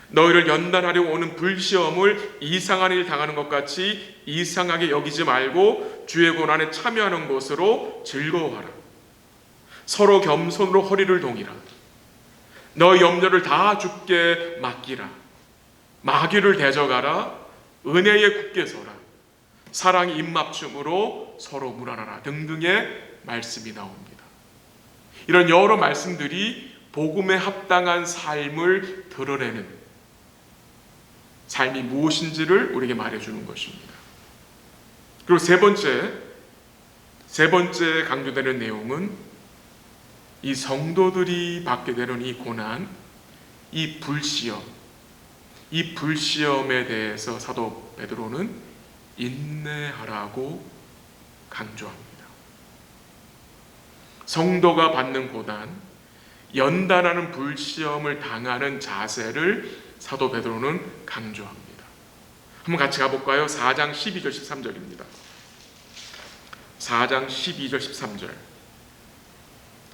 너희를 연단하려고 오는 불시험을 이상한 일 당하는 것 같이 이상하게 여기지 말고 주의 고난에 참여하는 것으로 즐거워하라. 서로 겸손으로 허리를 동이라. 너희 염려를 다 주께 맡기라. 마귀를 대적하라. 은혜에 굳게 서라. 사랑의 입맞춤으로 서로 무난하라 등등의 말씀이 나옵니다. 이런 여러 말씀들이 복음에 합당한 삶을 드러내는 삶이 무엇인지를 우리에게 말해주는 것입니다. 그리고 세 번째 강조되는 내용은 이 성도들이 받게 되는 이 고난, 이 불시험에 대해서 사도 베드로는 인내하라고 강조합니다. 성도가 받는 고난, 연단하는 불시험을 당하는 자세를 사도 베드로는 강조합니다. 한번 같이 가볼까요? 4장 12절 13절입니다. 4장 12절 13절.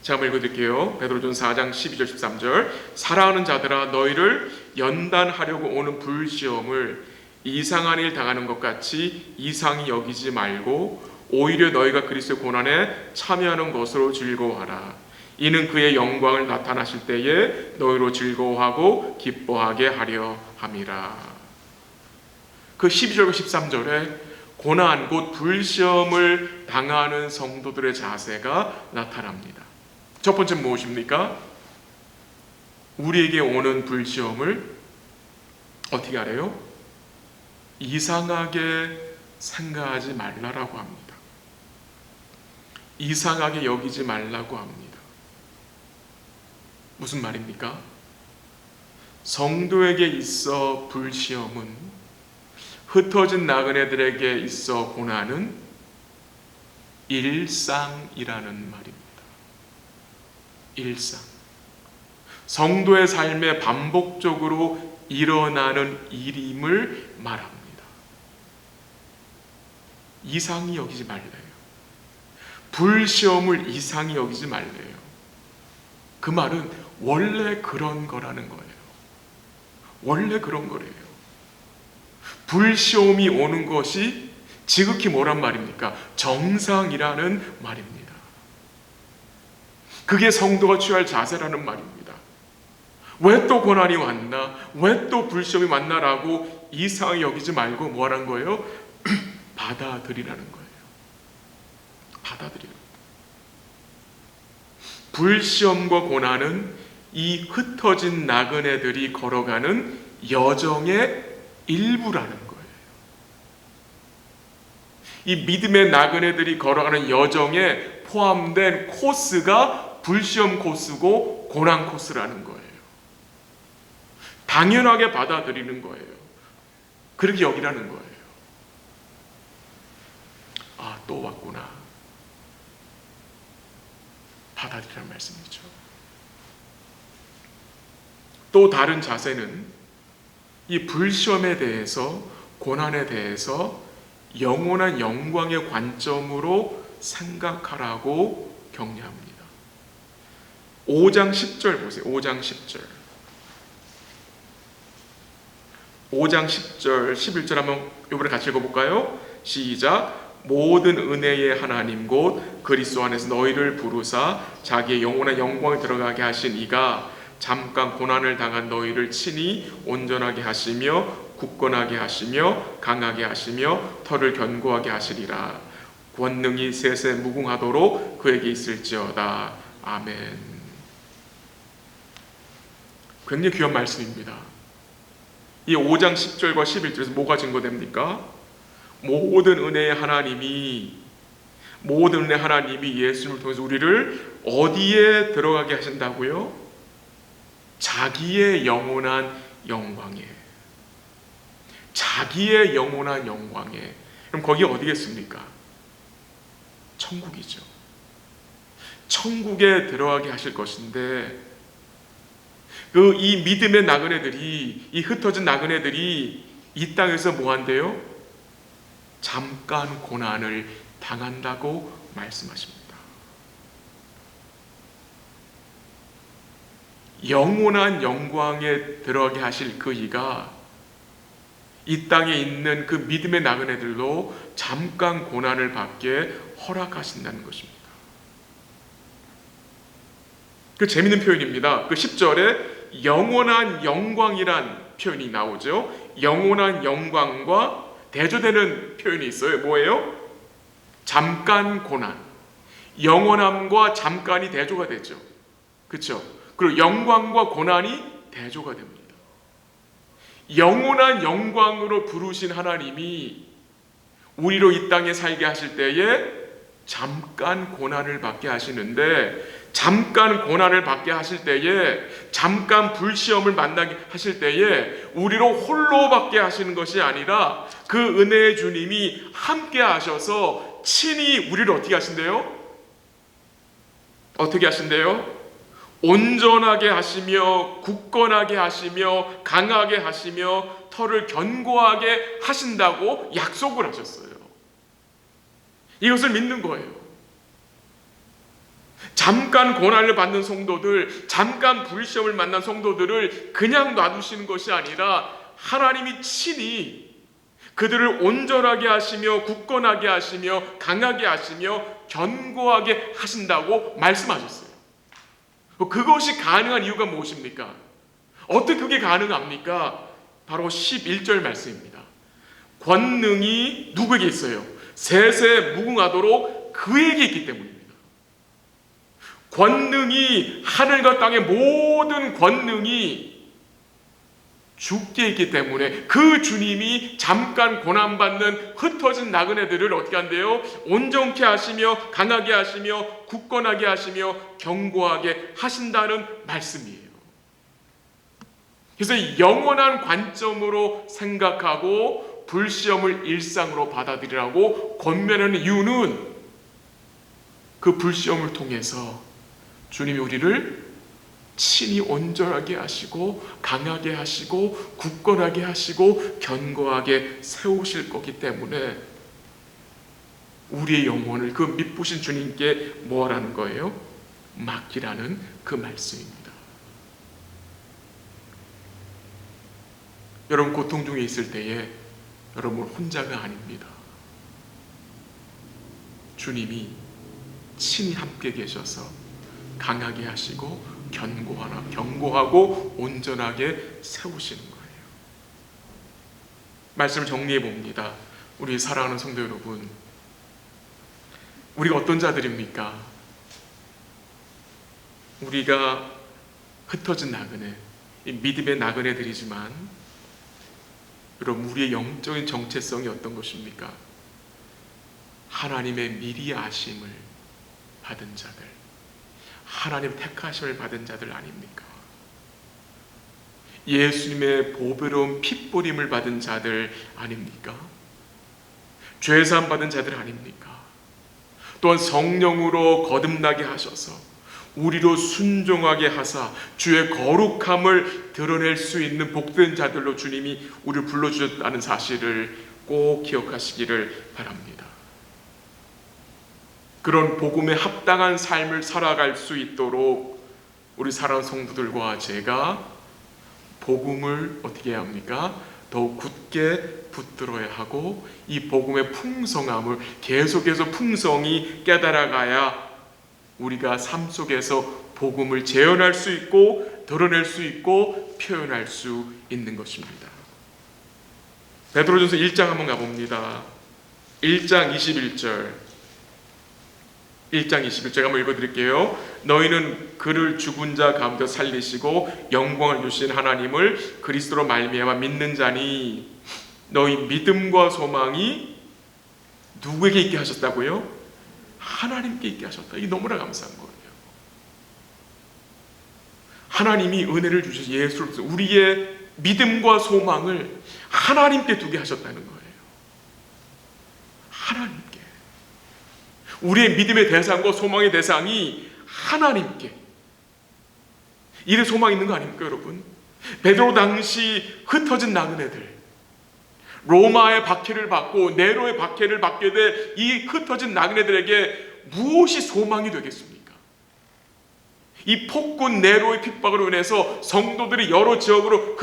제가 한번 읽어드릴게요. 베드로전서 4장 12절 13절. 사랑하는 자들아, 너희를 연단하려고 오는 불시험을 이상한 일 당하는 것 같이 이상히 여기지 말고 오히려 너희가 그리스도의 고난에 참여하는 것으로 즐거워하라. 이는 그의 영광을 나타나실 때에 너희로 즐거워하고 기뻐하게 하려 함이라. 그 12절과 13절에 고난 곧 불시험을 당하는 성도들의 자세가 나타납니다. 첫 번째 무엇입니까? 우리에게 오는 불시험을 어떻게 하래요? 이상하게 생각하지 말라라고 합니다. 이상하게 여기지 말라고 합니다. 무슨 말입니까? 성도에게 있어 불시험은, 흩어진 나그네들에게 있어 고난은 일상이라는 말입니다. 일상. 성도의 삶에 반복적으로 일어나는 일임을 말합니다. 이상히 여기지 말래요. 불시험을 이상히 여기지 말래요. 그 말은 원래 그런 거라는 거예요. 원래 그런 거래요. 불시험이 오는 것이 지극히 뭐란 말입니까? 정상이라는 말입니다. 그게 성도가 취할 자세라는 말입니다. 왜 또 고난이 왔나? 왜 또 불시험이 왔나라고 이상히 여기지 말고 뭐라는 거예요? 받아들이라는 거예요. 받아들이는. 불시험과 고난은 이 흩어진 나그네들이 걸어가는 여정의 일부라는 거예요. 이 믿음의 나그네들이 걸어가는 여정에 포함된 코스가 불시험 코스고 고난 코스라는 거예요. 당연하게 받아들이는 거예요. 그렇게 여기라는 거예요. 아, 또 왔구나. 받아들이라는 말씀이죠. 또 다른 자세는 이 불시험에 대해서, 고난에 대해서 영원한 영광의 관점으로 생각하라고 격려합니다. 5장 10절 보세요. 5장 10절. 5장 10절 11절 한번 이번에 같이 읽어볼까요? 시작. 모든 은혜의 하나님 곧 그리스도 안에서 너희를 부르사 자기의 영원한 영광에 들어가게 하신 이가 잠깐 고난을 당한 너희를 친히 온전하게 하시며 굳건하게 하시며 강하게 하시며 털을 견고하게 하시리라. 권능이 세세 무궁하도록 그에게 있을지어다. 아멘. 굉장히 귀한 말씀입니다. 이 5장 10절과 11절에서 뭐가 증거됩니까? 모든 은혜의 하나님이 예수님을 통해서 우리를 어디에 들어가게 하신다고요? 자기의 영원한 영광에. 자기의 영원한 영광에. 그럼 거기 어디겠습니까? 천국이죠. 천국에 들어가게 하실 것인데, 이 믿음의 나그네들이, 이 흩어진 나그네들이 이 땅에서 뭐 한대요? 잠깐 고난을 당한다고 말씀하십니다. 영원한 영광에 들어가게 하실 그 이가 이 땅에 있는 그 믿음의 나그네들도 잠깐 고난을 받게 허락하신다는 것입니다. 그 재밌는 표현입니다. 그 10절에 영원한 영광이란 표현이 나오죠. 영원한 영광과 대조되는 표현이 있어요. 뭐예요? 잠깐 고난. 영원함과 잠깐이 대조가 되죠. 그렇죠? 그리고 영광과 고난이 대조가 됩니다. 영원한 영광으로 부르신 하나님이 우리로 이 땅에 살게 하실 때에 잠깐 고난을 받게 하시는데, 잠깐 고난을 받게 하실 때에, 잠깐 불시험을 만나게 하실 때에 우리로 홀로 받게 하시는 것이 아니라 그 은혜의 주님이 함께 하셔서 친히 우리를 어떻게 하신대요? 어떻게 하신대요? 온전하게 하시며 굳건하게 하시며 강하게 하시며 터를 견고하게 하신다고 약속을 하셨어요. 이것을 믿는 거예요. 잠깐 고난을 받는 성도들, 잠깐 불시험을 만난 성도들을 그냥 놔두시는 것이 아니라 하나님이 친히 그들을 온전하게 하시며 굳건하게 하시며 강하게 하시며 견고하게 하신다고 말씀하셨어요. 그것이 가능한 이유가 무엇입니까? 어떻게 그게 가능합니까? 바로 11절 말씀입니다. 권능이 누구에게 있어요? 세세 무궁하도록 그에게 있기 때문입니다. 권능이, 하늘과 땅의 모든 권능이 주께 있기 때문에 그 주님이 잠깐 고난받는 흩어진 나그네들을 어떻게 한대요? 온전케 하시며 강하게 하시며 굳건하게 하시며 견고하게 하신다는 말씀이에요. 그래서 영원한 관점으로 생각하고 불시험을 일상으로 받아들이라고 권면하는 이유는 그 불시험을 통해서 주님이 우리를 친히 온전하게 하시고 강하게 하시고 굳건하게 하시고 견고하게 세우실 거기 때문에 우리의 영혼을 그 미쁘신 주님께 뭐라는 거예요? 맡기라는 그 말씀입니다. 여러분 고통 중에 있을 때에 여러분 혼자가 아닙니다. 주님이 친히 함께 계셔서 강하게 하시고 견고하고 온전하게 세우시는 거예요. 말씀을 정리해 봅니다. 우리 사랑하는 성도 여러분, 우리가 어떤 자들입니까? 우리가 흩어진 나그네, 믿음의 나그네들이지만 여러분 우리의 영적인 정체성이 어떤 것입니까? 하나님의 미리 아심을 받은 자들, 하나님 택하심을 받은 자들 아닙니까? 예수님의 보배로운 핏뿌림을 받은 자들 아닙니까? 죄사함 받은 자들 아닙니까? 또한 성령으로 거듭나게 하셔서 우리로 순종하게 하사 주의 거룩함을 드러낼 수 있는 복된 자들로 주님이 우리를 불러주셨다는 사실을 꼭 기억하시기를 바랍니다. 그런 복음에 합당한 삶을 살아갈 수 있도록 우리 사랑하는 성도들과 제가 복음을 어떻게 해야 합니까? 더욱 굳게 붙들어야 하고 이 복음의 풍성함을 계속해서 풍성히 깨달아가야 우리가 삶 속에서 복음을 재현할 수 있고 드러낼 수 있고 표현할 수 있는 것입니다. 베드로전서 1장 한번 가봅니다. 1장 21절 1장 21절 한번 읽어드릴게요. 너희는 그를 죽은 자 가운데 살리시고 영광을 주신 하나님을 그리스도로 말미암아 믿는 자니 너희 믿음과 소망이 누구에게 있게 하셨다고요? 하나님께 있게 하셨다. 이게 너무나 감사한 거예요. 하나님이 은혜를 주셔서 예수를 우리의 믿음과 소망을 하나님께 두게 하셨다는 거예요. 하나님께. 우리의 믿음의 대상과 소망의 대상이 하나님께. 이래 소망이 있는 거 아닙니까 여러분? 베드로 당시 흩어진 나그네들, 로마의 박해를 받고 네로의 박해를 받게 될 이 흩어진 나그네들에게 무엇이 소망이 되겠습니까? 이 폭군 네로의 핍박으로 인해서 성도들이 여러 지역으로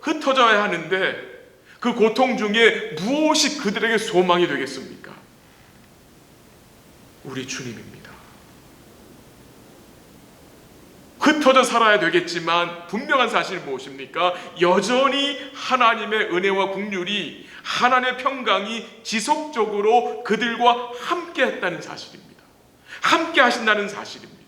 흩어져야 하는데 그 고통 중에 무엇이 그들에게 소망이 되겠습니까? 우리 주님입니다. 흩어져 살아야 되겠지만 분명한 사실이 무엇입니까? 여전히 하나님의 은혜와 긍휼이, 하나님의 평강이 지속적으로 그들과 함께 했다는 사실입니다. 함께 하신다는 사실입니다.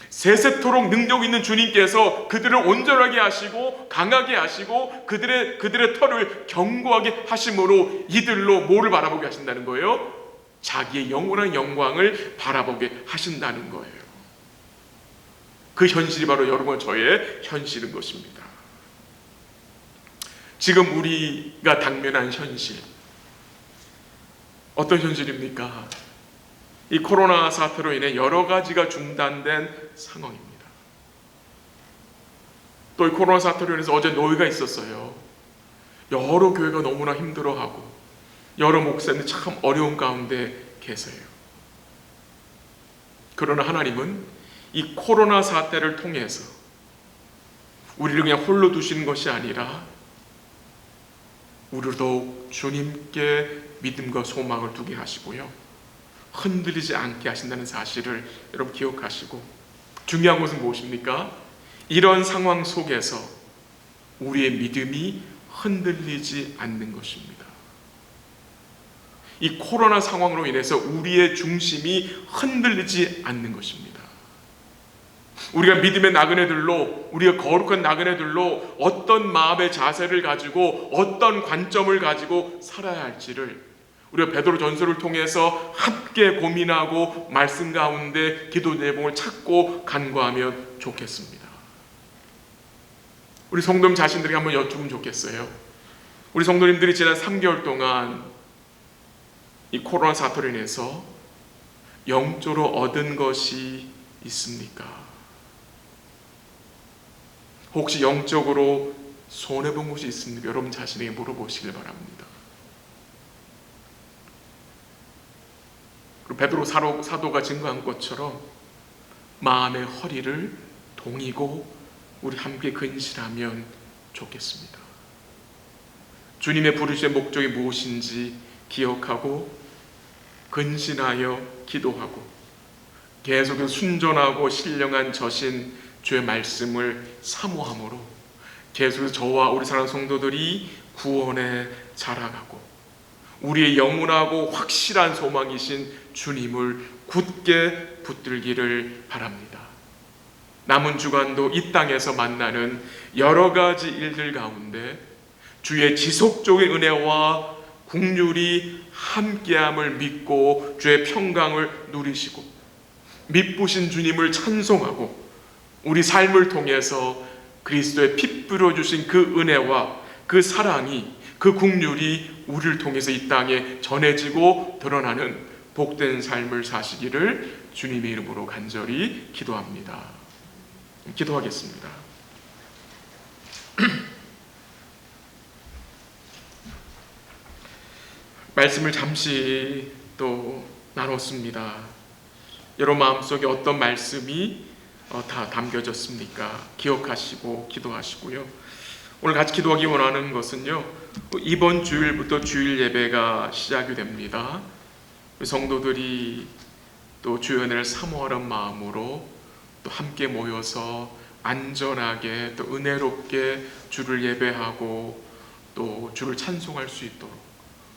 세세토록 능력 있는 주님께서 그들을 온전하게 하시고 강하게 하시고 그들의 털을 견고하게 하심으로 이들로 뭐를 바라보게 하신다는 거예요? 자기의 영원한 영광을 바라보게 하신다는 거예요. 그 현실이 바로 여러분 저의 현실인 것입니다. 지금 우리가 당면한 현실 어떤 현실입니까? 이 코로나 사태로 인해 여러 가지가 중단된 상황입니다. 또 이 코로나 사태로 인해서 어제 노예가 있었어요. 여러 교회가 너무나 힘들어하고 여러 목사님들 참 어려운 가운데 계세요. 그러나 하나님은 이 코로나 사태를 통해서 우리를 그냥 홀로 두시는 것이 아니라 우리를 더욱 주님께 믿음과 소망을 두게 하시고요, 흔들리지 않게 하신다는 사실을 여러분 기억하시고, 중요한 것은 무엇입니까? 이런 상황 속에서 우리의 믿음이 흔들리지 않는 것입니다. 이 코로나 상황으로 인해서 우리의 중심이 흔들리지 않는 것입니다. 우리가 믿음의 나그네들로, 우리가 거룩한 나그네들로 어떤 마음의 자세를 가지고 어떤 관점을 가지고 살아야 할지를 우리가 베드로 전서를 통해서 함께 고민하고 말씀 가운데 기도 내용을 찾고 간구하면 좋겠습니다. 우리 성도님 자신들에게 한번 여쭈면 좋겠어요. 우리 성도님들이 지난 3개월 동안 이 코로나 사태로 인해서 영적으로 얻은 것이 있습니까? 혹시 영적으로 손해본 것이 있습니까? 여러분 자신에게 물어보시길 바랍니다. 그리고 베드로 사도가 증거한 것처럼 마음의 허리를 동이고 우리 함께 근신하면 좋겠습니다. 주님의 부르심의 목적이 무엇인지 기억하고 근신하여 기도하고 계속해서 순전하고 신령한 저신 주의 말씀을 사모함으로 계속해서 저와 우리 사랑하는 성도들이 구원에 자라가고 우리의 영원하고 확실한 소망이신 주님을 굳게 붙들기를 바랍니다. 남은 주간도 이 땅에서 만나는 여러 가지 일들 가운데 주의 지속적인 은혜와 긍휼이 함께함을 믿고 주의 평강을 누리시고 미쁘신 주님을 찬송하고 우리 삶을 통해서 그리스도의 피 뿌려주신 그 은혜와 그 사랑이, 그 긍휼이 우리를 통해서 이 땅에 전해지고 드러나는 복된 삶을 사시기를 주님의 이름으로 간절히 기도합니다. 기도하겠습니다. 말씀을 잠시 또 나눴습니다. 여러분 마음속에 어떤 말씀이 다 담겨졌습니까? 기억하시고 기도하시고요. 오늘 같이 기도하기 원하는 것은요, 이번 주일부터 주일 예배가 시작이 됩니다. 성도들이 또 주의 은혜를 사모하는 마음으로 또 함께 모여서 안전하게 또 은혜롭게 주를 예배하고 또 주를 찬송할 수 있도록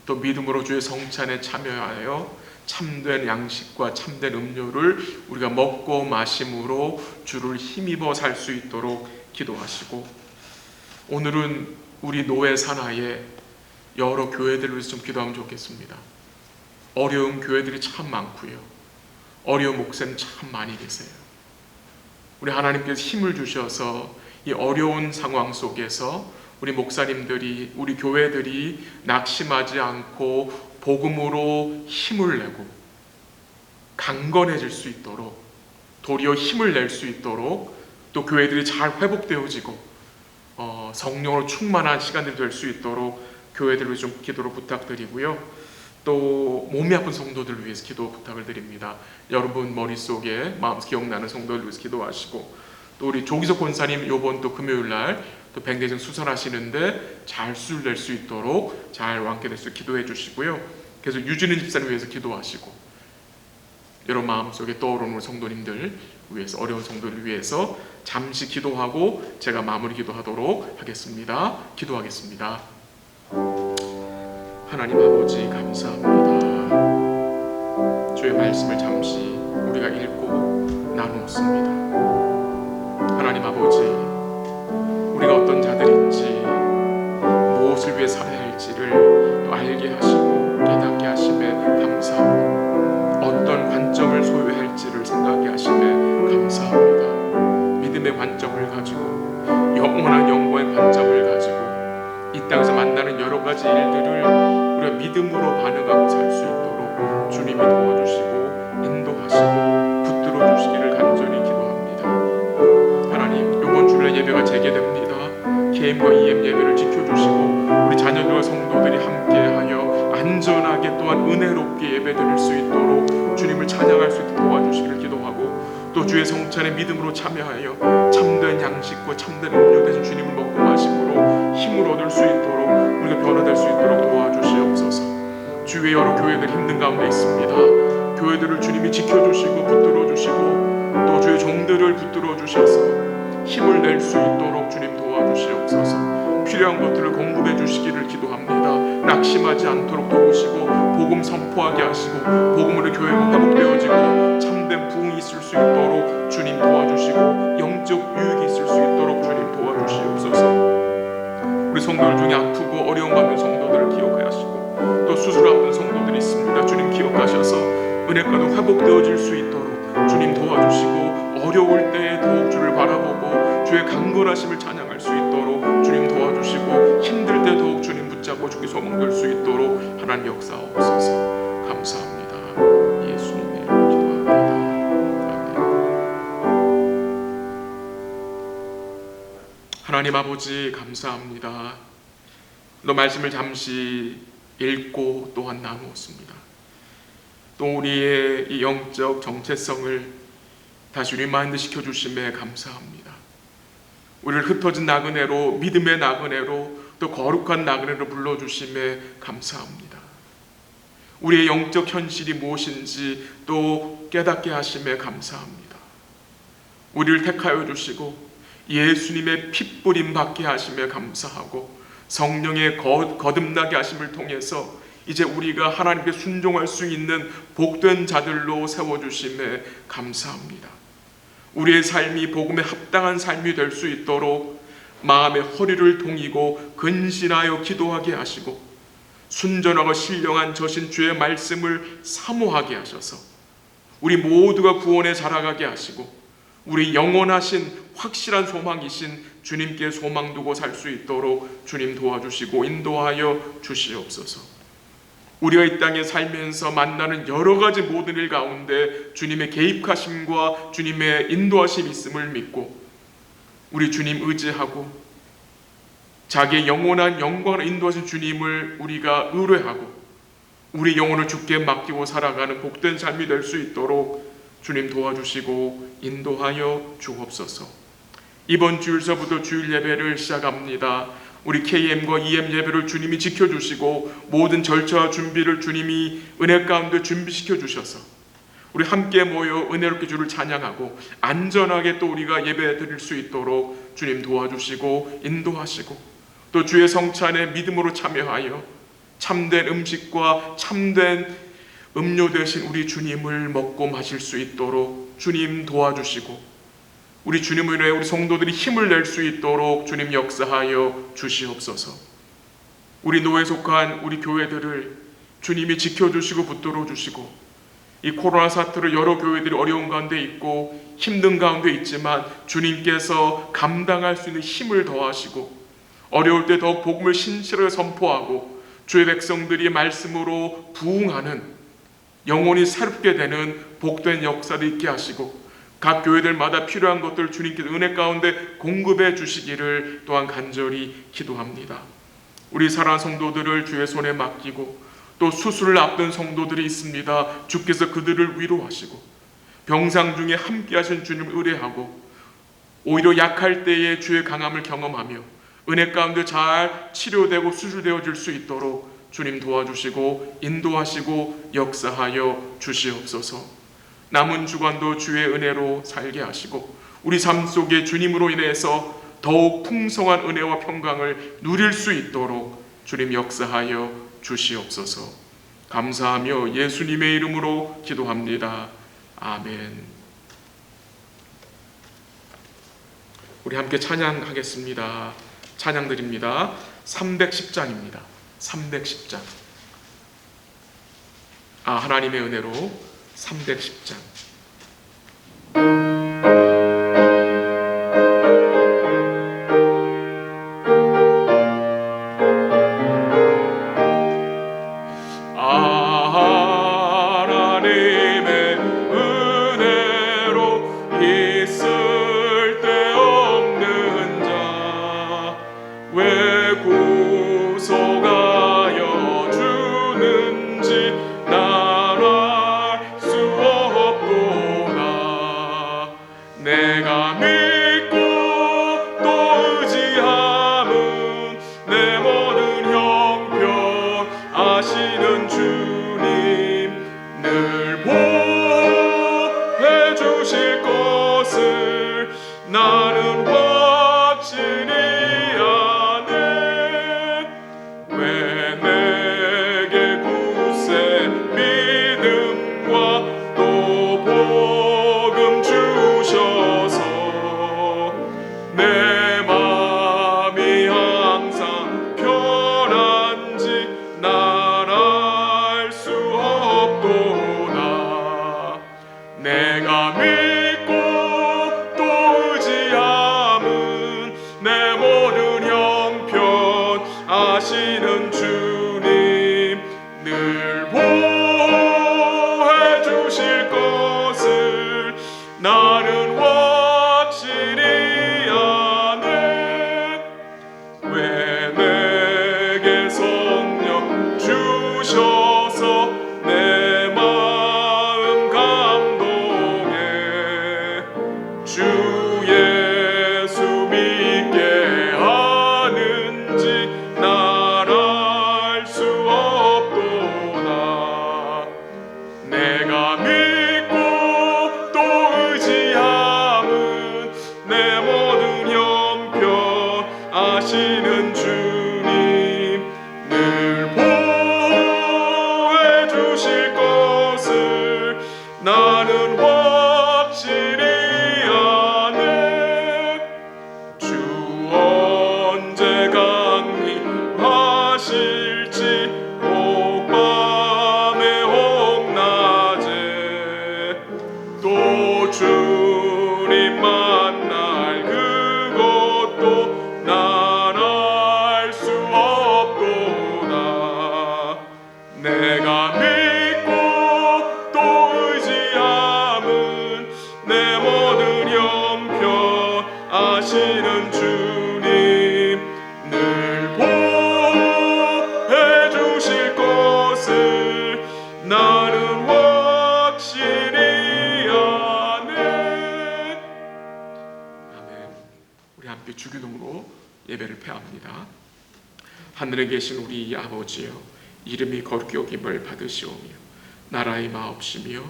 또 믿음으로 주의 성찬에 참여하여 참된 양식과 참된 음료를 우리가 먹고 마심으로 주를 힘입어 살 수 있도록 기도하시고, 오늘은 우리 노예 산하에 여러 교회들을 위해서 좀 기도하면 좋겠습니다. 어려운 교회들이 참 많고요, 어려운 목사님 참 많이 계세요. 우리 하나님께서 힘을 주셔서 이 어려운 상황 속에서 우리 목사님들이, 우리 교회들이 낙심하지 않고 복음으로 힘을 내고 강건해질 수 있도록, 도리어 힘을 낼 수 있도록, 또 교회들이 잘 회복되어지고 성령으로 충만한 시간들이 될 수 있도록 교회들을 좀 기도로 부탁드리고요. 또 몸이 아픈 성도들을 위해서 기도 부탁을 드립니다. 여러분 머릿속에 마음 기억나는 성도들을 위해서 기도하시고, 또 우리 조기석 권사님 요번 또 금요일날 또 백내장 수술하시는데 잘 수술될 수 있도록 잘 완쾌될 수 있도록 기도해 주시고요. 계속 유진은 집사님 위해서 기도하시고, 여러분 마음속에 떠오르는 성도님들 위해서, 어려운 성도를 위해서 잠시 기도하고 제가 마무리 기도하도록 하겠습니다. 기도하겠습니다. 하나님 아버지 감사합니다. 주의 말씀을 잠시 우리가 읽고 나누었습니다. 하나님 아버지, 우리가 어떤 자들인지 무엇을 위해 살아야 할지를 또 알게 하시고 깨닫게 하심에 감사하고, 어떤 관점을 소유할지를 생각하게 하심에 감사합니다. 믿음의 관점을 가지고, 영원한 영광의 관점을 가지고 이 땅에서 만나는 여러 가지 일들을 우리가 믿음으로 반응하고 살 수 있도록 주님이 도와주시고 예배가 재개됩니다. KM과 EM 예배를 지켜주시고 우리 자녀들과 성도들이 함께하여 안전하게 또한 은혜롭게 예배드릴 수 있도록 주님을 찬양할 수 있도록 도와주시기를 기도하고, 또 주의 성찬에 믿음으로 참여하여 참된 양식과 참된 음료 대신 주님을 먹고 마심으로 힘을 얻을 수 있도록 우리가 변화될 수 있도록 도와주시옵소서. 주의 여러 교회들이 힘든 가운데 있습니다. 교회들을 주님이 지켜주시고 붙들어 주시고 또 주의 종들을 붙들어 주셔서 힘을 낼 수 있도록 주님 도와주시옵소서. 필요한 것들을 공급해 주시기를 기도합니다. 낙심하지 않도록 도우시고 복음 선포하게 하시고 복음으로 교회가 회복되어지고 참된 부흥이 있을 수 있도록 주님 도와주시고 영적 유익이 있을 수 있도록 주님 도와주시옵소서. 우리 성도들 중에 아프고 어려움 받는 성도들을 기억하여 하시고 또 수술 앞둔 성도들이 있습니다. 주님 기억하셔서 은혜가도 회복되어질 수 있도록 주님 도와주시고 어려울 때에 더욱 주를 바라보고 주의 강건하심을 찬양할 수 있도록 주님 도와주시고 힘들 때 더욱 주님 붙잡고 주께 소망될 수 있도록 하나님 역사하옵소서. 감사합니다. 예수님의 이름으로 기도합니다. 아멘. 하나님 아버지 감사합니다. 너 말씀을 잠시 읽고 또한 나누었습니다. 또 우리의 이 영적 정체성을 다시 리마인드 시켜주심에 감사합니다. 우리를 흩어진 나그네로, 믿음의 나그네로, 또 거룩한 나그네로 불러주심에 감사합니다. 우리의 영적 현실이 무엇인지 또 깨닫게 하심에 감사합니다. 우리를 택하여 주시고 예수님의 핏부림 받게 하심에 감사하고 성령의 거듭나게 하심을 통해서 이제 우리가 하나님께 순종할 수 있는 복된 자들로 세워주심에 감사합니다. 우리의 삶이 복음에 합당한 삶이 될 수 있도록 마음의 허리를 동이고 근신하여 기도하게 하시고 순전하고 신령한 저신 주의 말씀을 사모하게 하셔서 우리 모두가 구원에 자라가게 하시고 우리 영원하신 확실한 소망이신 주님께 소망 두고 살 수 있도록 주님 도와주시고 인도하여 주시옵소서. 우리가 이 땅에 살면서 만나는 여러 가지 모든 일 가운데 주님의 개입하심과 주님의 인도하심이 있음을 믿고 우리 주님 의지하고 자기의 영원한 영광을 인도하신 주님을 우리가 의뢰하고 우리 영혼을 주께 맡기고 살아가는 복된 삶이 될 수 있도록 주님 도와주시고 인도하여 주옵소서. 이번 주일서부터 주일 예배를 시작합니다. 우리 KM과 EM 예배를 주님이 지켜주시고 모든 절차와 준비를 주님이 은혜 가운데 준비시켜 주셔서 우리 함께 모여 은혜롭게 주를 찬양하고 안전하게 또 우리가 예배 드릴 수 있도록 주님 도와주시고 인도하시고 또 주의 성찬에 믿음으로 참여하여 참된 음식과 참된 음료 대신 우리 주님을 먹고 마실 수 있도록 주님 도와주시고 우리 주님을 위해 우리 성도들이 힘을 낼 수 있도록 주님 역사하여 주시옵소서. 우리 노에 속한 우리 교회들을 주님이 지켜주시고 붙들어 주시고 이 코로나 사태로 여러 교회들이 어려운 가운데 있고 힘든 가운데 있지만 주님께서 감당할 수 있는 힘을 더하시고 어려울 때 더욱 복음을 신실하게 선포하고 주의 백성들이 말씀으로 부흥하는 영혼이 새롭게 되는 복된 역사를 있게 하시고 각 교회들마다 필요한 것들 주님께서 은혜 가운데 공급해 주시기를 또한 간절히 기도합니다. 우리 사랑하는 성도들을 주의 손에 맡기고 또 수술을 앞둔 성도들이 있습니다. 주께서 그들을 위로하시고 병상 중에 함께 하신 주님을 의뢰하고 오히려 약할 때에 주의 강함을 경험하며 은혜 가운데 잘 치료되고 수술되어질 수 있도록 주님 도와주시고 인도하시고 역사하여 주시옵소서. 남은 주간도 주의 은혜로 살게 하시고 우리 삶 속에 주님으로 인해서 더욱 풍성한 은혜와 평강을 누릴 수 있도록 주님 역사하여 주시옵소서. 감사하며 예수님의 이름으로 기도합니다. 아멘. 우리 함께 찬양하겠습니다. 찬양 드립니다. 310장입니다. 310장. 하나님의 은혜로 310장. 하나님의 은혜로 있을 데 없는 자 하시는 주님 늘 보호해 주실 것을 나는 확실히 아네. 왜 내게 성령 주셔서 내 마음 감동해. 주 예수 믿게 하는지 날 알 수 없도다. 내가 믿고 또 의지함은 내 모든 형편 아시는 주님 늘 보호해 주실 것을 나는 확실히 아네. 주 언제 강림하실지 혹 밤에 혹 낮에 또 주님 만날 그것도 난 알 수 없도다. 내가 믿고 또 의지함은 내 모든 형편 아시는 주님 늘 보호해 주실 것을 나는 확실히 아네. 아멘. 우리 함께 주기도문으로 예배를 폐합니다. 하늘에 계신 우리 아버지여, 이름이 거룩히 여김을 받으시오며 나라의 마옵시며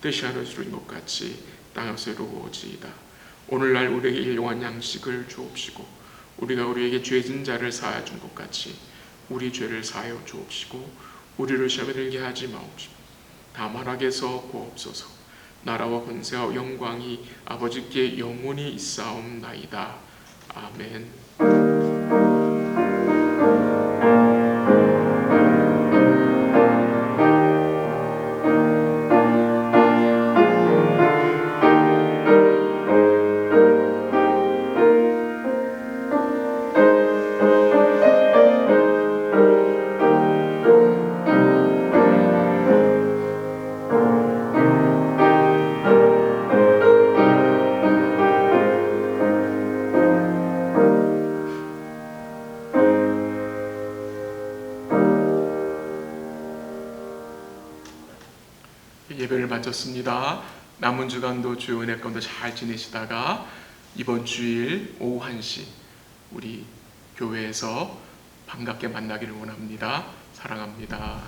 뜻이 하늘에서 이룬 것 같이 땅에서 이루어지이다. 오늘날 우리에게 일용할 양식을 주옵시고 우리가 우리에게 죄진 자를 사하여 준 것 같이 우리 죄를 사하여 주옵시고 우리를 시험에 들게 하지 마옵시고 다만 악에서 구하옵소서. 나라와 권세와 영광이 아버지께 영원히 있사옵나이다. 아멘. 예배를 마쳤습니다. 남은 주간도 주의 은혜 가운데 잘 지내시다가 이번 주일 오후 1시 우리 교회에서 반갑게 만나기를 원합니다. 사랑합니다.